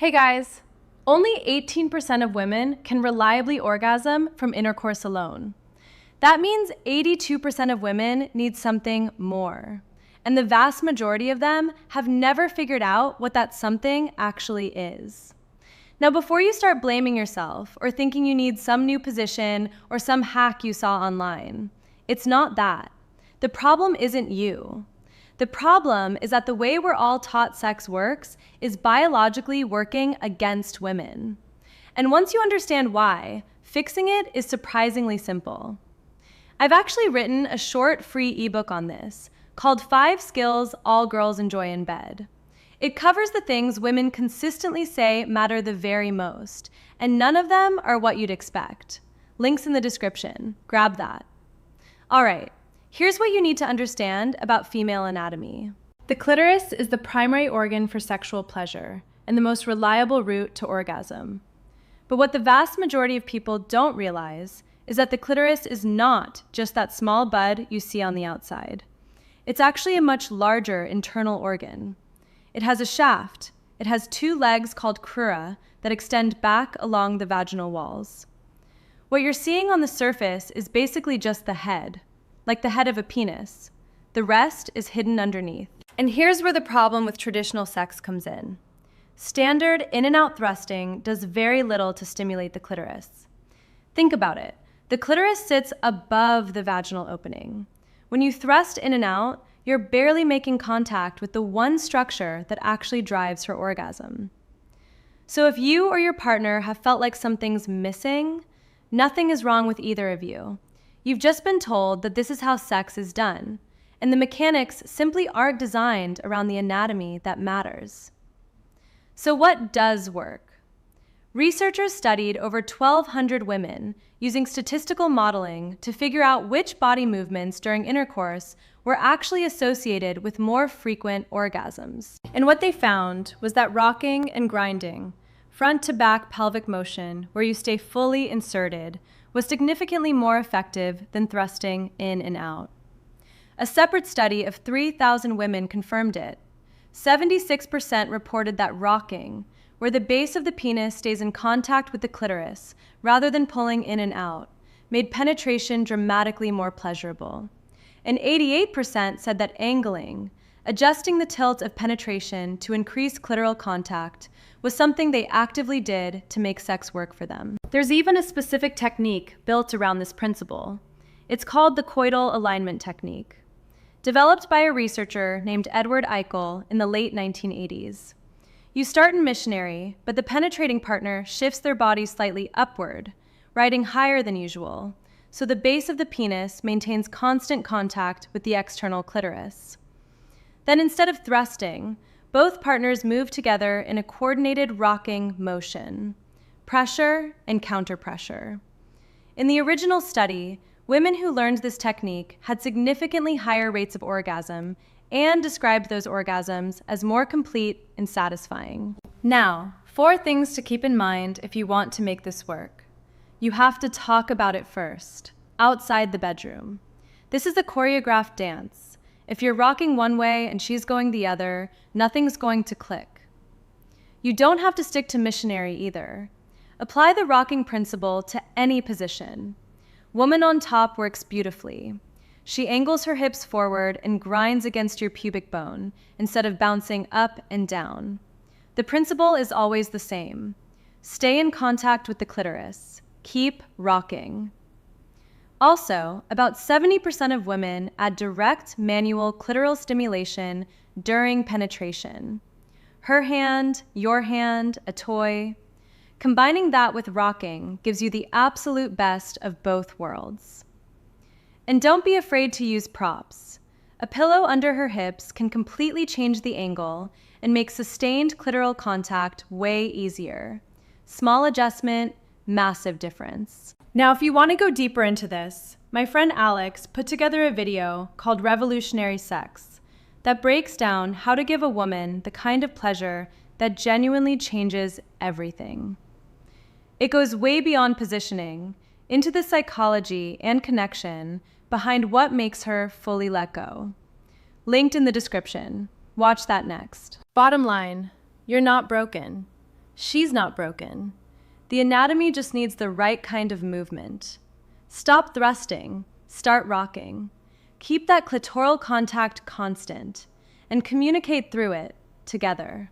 Hey guys! Only 18% of women can reliably orgasm from intercourse alone. That means 82% of women need something more. And the vast majority of them have never figured out what that something actually is. Now, before you start blaming yourself or thinking you need some new position or some hack you saw online, it's not that. The problem isn't you. The problem is that the way we're all taught sex works is biologically working against women. And once you understand why, fixing it is surprisingly simple. I've actually written a short free ebook on this called 5 Skills All Girls Enjoy in Bed. It covers the things women consistently say matter the very most, and none of them are what you'd expect. Links in the description. Grab that. All right. Here's what you need to understand about female anatomy. The clitoris is the primary organ for sexual pleasure and the most reliable route to orgasm. But what the vast majority of people don't realize is that the clitoris is not just that small bud you see on the outside. It's actually a much larger internal organ. It has a shaft. It has 2 legs called crura that extend back along the vaginal walls. What you're seeing on the surface is basically just the head, like the head of a penis. The rest is hidden underneath. And here's where the problem with traditional sex comes in. Standard in and out thrusting does very little to stimulate the clitoris. Think about it. The clitoris sits above the vaginal opening. When you thrust in and out, you're barely making contact with the one structure that actually drives her orgasm. So if you or your partner have felt like something's missing, nothing is wrong with either of you. You've just been told that this is how sex is done, and the mechanics simply aren't designed around the anatomy that matters. So what does work? Researchers studied over 1,200 women using statistical modeling to figure out which body movements during intercourse were actually associated with more frequent orgasms. And what they found was that rocking and grinding, front to back pelvic motion where you stay fully inserted, was significantly more effective than thrusting in and out. A separate study of 3,000 women confirmed it. 76% reported that rocking, where the base of the penis stays in contact with the clitoris rather than pulling in and out, made penetration dramatically more pleasurable. And 88% said that angling, adjusting the tilt of penetration to increase clitoral contact, was something they actively did to make sex work for them. There's even a specific technique built around this principle. It's called the Coital alignment technique, developed by a researcher named Edward Eichel in the late 1980s. You start in missionary, but the penetrating partner shifts their body slightly upward, riding higher than usual, so the base of the penis maintains constant contact with the external clitoris. Then instead of thrusting, both partners move together in a coordinated rocking motion, pressure and counter-pressure. In the original study, women who learned this technique had significantly higher rates of orgasm and described those orgasms as more complete and satisfying. Now, 4 things to keep in mind if you want to make this work. You have to talk about it first, outside the bedroom. This is a choreographed dance. If you're rocking one way and she's going the other, nothing's going to click. You don't have to stick to missionary either. Apply the rocking principle to any position. Woman on top works beautifully. She angles her hips forward and grinds against your pubic bone instead of bouncing up and down. The principle is always the same. Stay in contact with the clitoris. Keep rocking. Also, about 70% of women add direct manual clitoral stimulation during penetration. Her hand, your hand, a toy. Combining that with rocking gives you the absolute best of both worlds. And don't be afraid to use props. A pillow under her hips can completely change the angle and make sustained clitoral contact way easier. Small adjustment, massive difference. Now, if you want to go deeper into this, my friend Alex put together a video called Revolutionary Sex that breaks down how to give a woman the kind of pleasure that genuinely changes everything. It goes way beyond positioning into the psychology and connection behind what makes her fully let go. Linked in the description. Watch that next. Bottom line, you're not broken. She's not broken. The anatomy just needs the right kind of movement. Stop thrusting. Start rocking. Keep that clitoral contact constant and communicate through it together.